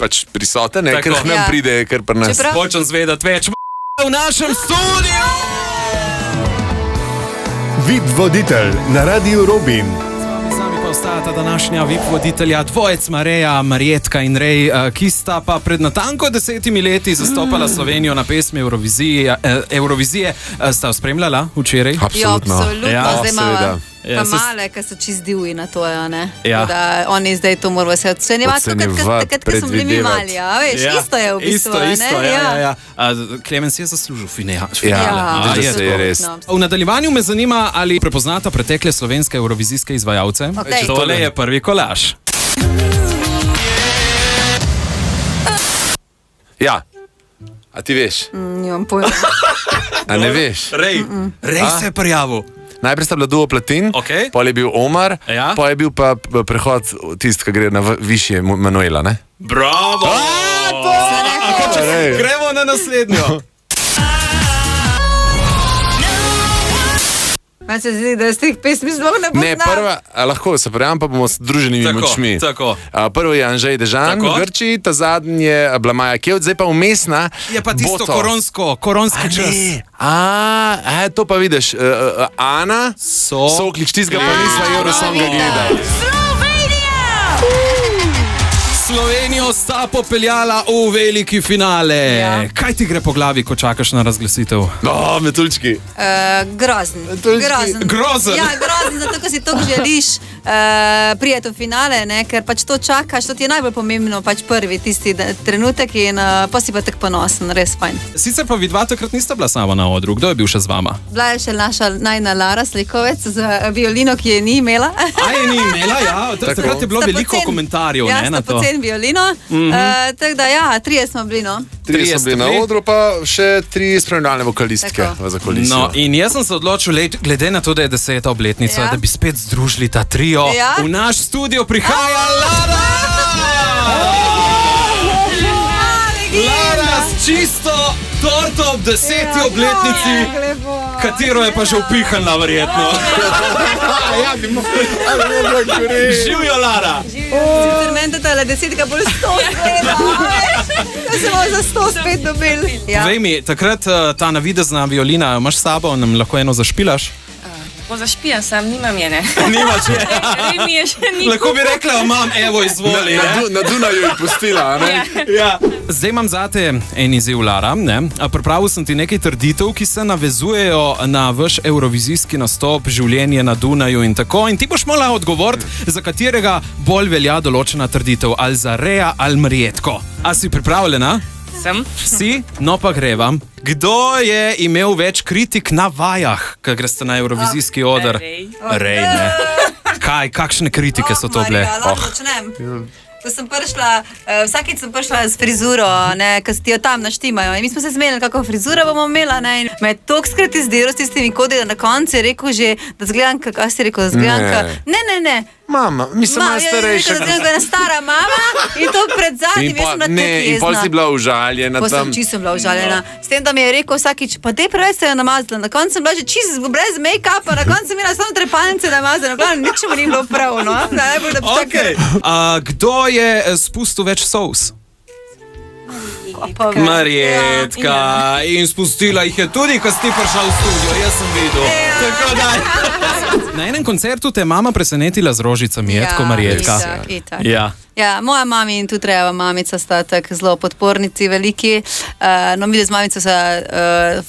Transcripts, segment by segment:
pač prisoten, ne, ker k nam pride, ker pri nas. Hočem zvedati več v našem studiu. VIP voditelj na Radiu Robin. Ostaja ta današnja VIP voditelja, dvojec Mareja, Marjetka in Rej, ki sta pa pred natanko 10 leti zastopala Slovenijo na pesmi Eurovizije. Sta jo spremljala včeraj? Absolutno. Zdaj imamo pa male, ki so čist divji na to, ne? Da oni zdaj to morajo se ocenjevati, takrat smo bili mi mali, veš, isto je v bistvu, ne? Klemens je zaslužil finale. Je res. V nadaljevanju me zanima, ali prepoznata pretekle slovenske eurovizijske izvajalce. Tole je prvi kolaž. Ja. A ti veš? Nimam pojma. A ne veš? Rej se je prijavil. Najprej sta bila duo Platin, pol je bil Omar, pol je bil pa prehod tist, ki gre na višje Manuela, ne? Bravo! Gremo na naslednjo. Meni se zdi, da z teh pesmi sploh ne poznam. Ne, prva, lahko se prijavim, pa bomo s druženimi močmi. Prvo je Anžej Dežan v Grčiji, ta zadnji je bila Maja Kevc, zdaj pa vmesna je pa tisto koronski čas. To pa vidiš, Ana Soklič, tistega pa nisva Eurosonga gledala. Slovenijo sta popeljala v veliki finale. Kaj ti gre po glavi, ko čakaš na razglasitev? Metuljčki. Grozen. Grozen? Ja, grozen, zato ko si to želiš prijeti v finale, ne? Ker pač to čakaš, to ti je najbolj pomembno, pač prvi tisti trenutek in pa si pa tak ponosen, res fajn. Sicer pa vidva takrat nista bila sama na odru, kdo je bil še z vama? Bila je še naša najna Lara Slikovec z violino, ki je ni imela. Je ni imela, ja. Takrat je bilo veliko komentarjev na to. Violino, tako da ja, 3 smo bili, no. 3 smo bili na odru, pa še 3 spremljalne vokalistke v zakulisju. No, in jaz sem se odločil, glede na to, da je 10. obletnica, da bi spet združili ta trio. V naš studio prihaja Lara! Lara s čisto torto ob 10. obletnici, katero je pa že upihala, verjetno. Živijo, Lara! Sicer meni tale 10 bolj 100 zgleda, ko se bomo za 100 spet dobili. Povej mi, takrat ta navidezna violina, imaš s sabo, nam lahko eno zašpilaš? Zašpijem sam, nimam je, ne. Nimaš je? Mi je še nikoli. Lahko bi rekla, imam, evo, izvoli. Na Dunaju je pustila, ne? Zdaj imam zate en izziv, Lara. Pripravil sem ti nekaj trditev, ki se navezujejo na vaš eurovizijski nastop, življenje na Dunaju in tako. In ti boš morala odgovoriti, za katerega bolj velja določena trditev. Ali za Reja ali Marjetko. A si pripravljena? Sem. Si? No pa greva. Kdo je imel več kritik na vajah, ko greste na eurovizijski oder? Rej, ne. Kakšne kritike so to bile? Ko sem prišla, vsakič sem prišla s frizuro, ko ti jo tam naštimajo. In mi smo se zmenili, kako frizuro bomo imela. Ne? Me je toliko skrat izdelal s tistimi kodi, da na koncu je rekel že, da zgledam, kaj si rekel, da zgledam, ne. Mama, mislim, da je starejša. Da je stara mama in to pred zadnjim, jaz sem bila tukaj jezna. In pol si bila užaljena tam. Čisto sem bila užaljena. S tem, da mi je rekel vsakič, pa te preveč se je namazala. Na koncu sem bila že čisto brez make-upa, na koncu sem imela samo trepalnice namazane. Glavno, nič mu ni bilo prav, no. Kdo je spustil več sous? Marjetka. In spustila jih je tudi, ko si prišla v studio, jaz sem videl. Tako da. Na enem koncertu te je mama presenetila z rožicami, tako Marjetka. Ja, moja mami in tudi Rejeva mamica sta tako zelo podpornici veliki. No, mi z mamico so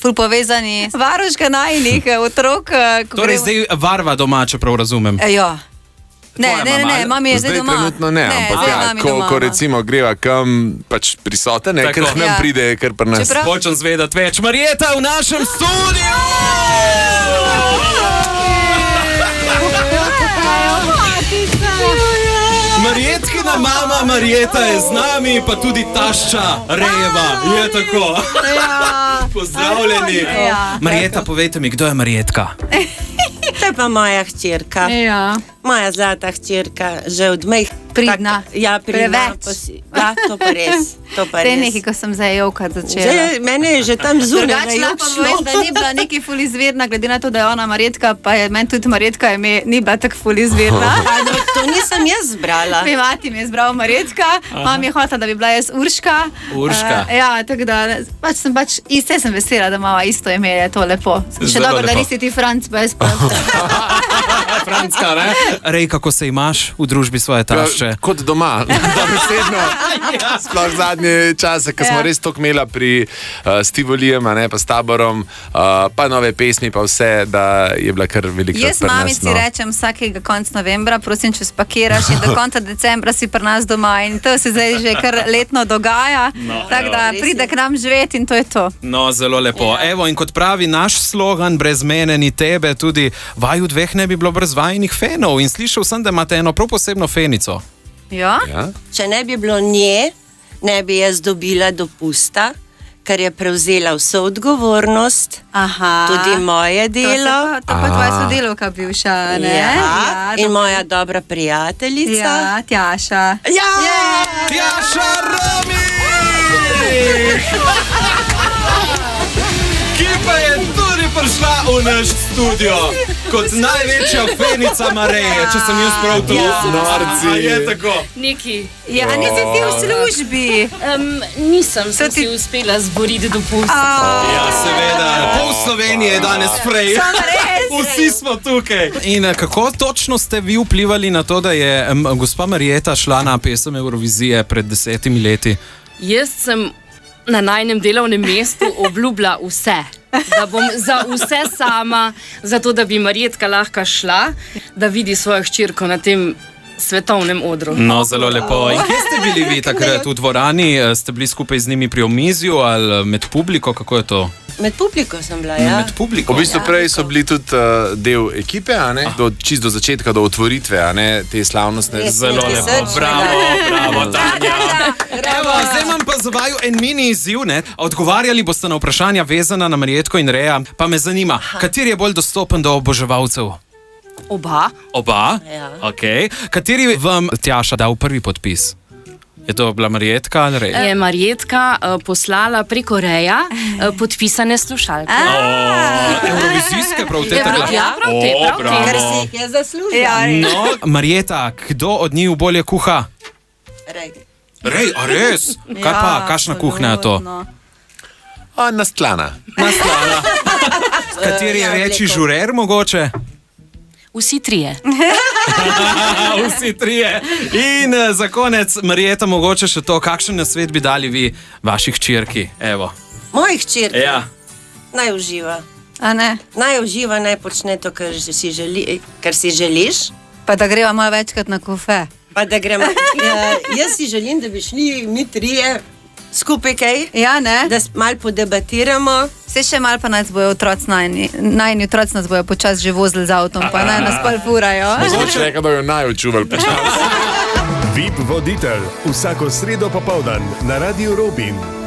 ful povezani. Varuška najinih otrok. Torej zdaj varva doma, če prav razumem. Ja. Ne, mami je zdaj doma. Trenutno ne, ampak ko recimo greva kam pač prisoten, ne, ker k nam pride, ker pri nas. Hočem zvedati več. Marjeta v našem studiu! Marjetkina mama Marjeta je z nami, pa tudi tašča Rejeva. Je tako. Pozdravljeni. Ja. Marjeta, povejte mi, kdo je Marjetka? To je pa moja hčerka. Ja. Moja zlata hčerka, že od mojih Pridna. Ja, pridna. Ja, to pa res. To pa Te res. nekaj, ko sem zdaj jevkat začela. Mene je že tam zunaj. Drugače pa povem, da ni bila neki ful izvirna, glede na to, da je ona Marjetka, pa je meni tudi Marjetka ime ni bila tako ful izvirna. To nisem jaz zbrala. Mi mati mi je zbral Marjetka, mama je hotela, da bi bila jaz Urška. Urška. Ja, tako da iste sem vesela, da imamo isto ime, je to lepo. Še Zelo dobro, da lepo. nisi ti Franc, pa jaz pa. Franska, ne? Rej, kako se imaš v družbi svoje tašče? Kot doma, dobesedno. Sploh zadnje čase, ko smo res to imeli pri Stivolijem, pa s Taborom, pa nove pesmi, pa vse, da je bila kar velika. Jaz mamici rečem vsakega konca novembra, prosim, če spakiraš in do konca decembra si pri nas doma in to se zdaj že kar letno dogaja, tako da pride k nam živeti in to je to. No, zelo lepo. Evo, in kot pravi naš slogan, brez mene ni tebe, tudi vaju dveh ne bi bilo brez vajinih fenov in slišal sem, da imate eno prav posebno fenico. Ja? Če ne bi bilo nje, ne bi jaz dobila dopusta, ker je prevzela vso odgovornost, tudi moje delo. To pa tvoja sodelavka bivša, ne? Ja, in moja dobra prijateljica. Ja, Tjaša. Ja! Tjaša Romi! Ki pa je tudi prišla v naš studio kot največja fenica Mareje, če sem jaz prav to. Norci. Je tako. Neki. Ja, nisi ti v službi. Nisem se ti uspela zboriti dopust. Ja, seveda. Pol Slovenije je danes prej. Vsi smo tukaj. In kako točno ste vi vplivali na to, da je gospa Marjeta šla na pesem Eurovizije pred 10 leti? Jaz sem na najnem delovnem mestu obljubila vse. Da bom za vse sama, zato da bi Marjetka lahko šla, da vidi svojo hčerko na tem svetovnem odru. No, zelo lepo. In kje ste bili vi takrat v dvorani? Ste bili skupaj z njimi pri omizju ali med publiko? Kako je to? Med publiko sem bila, ja. Med publiko? V bistvu prej so bili tudi del ekipe, čisto do začetka, do otvoritve, te slavnostne. Zelo lepo. Bravo, Tanja. Evo, zdaj imam pa za vaju en mini izziv, ne? Odgovarjali boste na vprašanja vezana na Marjetko in Reja, pa me zanima, kateri je bolj dostopen do oboževalcev? Oba. Oba? Ja. Ok. Kateri vam Tjaša dal prvi podpis? Je to bila Marjetka ali Reja? Je Marjetka poslala preko Reja podpisane slušalke. Eurovizijske prav te tako? Ja, prav te. Ker si jih je zaslužila. No, Marjeta, kdo od njiju bolje kuha? Rej, a res? Kaj pa, kakšna kuhnja je to? Nastlana. Naslana. Kateri je večji žurer mogoče? Vsi trije. Vsi trije. In za konec, Marjeta, mogoče še to, kakšen nasvet bi dali vi vaši hčerki? Evo. Moji hčerki? Ja. Naj uživa. A ne? Naj uživa, naj počne to, kar si želiš. Pa da greva malo večkrat na kofe. Pa da gremo. Jaz si želim, da bi šli mi trije skupaj kaj. Ja, ne? Da malo podebatiramo. Se še malo pa nas bojo otroci najni otroci nas bojo počas že vozili z avtom, pa naj nas pol furajo. Mogoče reka, da jo naj učuval počas. VIP voditelj vsako sredo popoldan na Radiu Robin.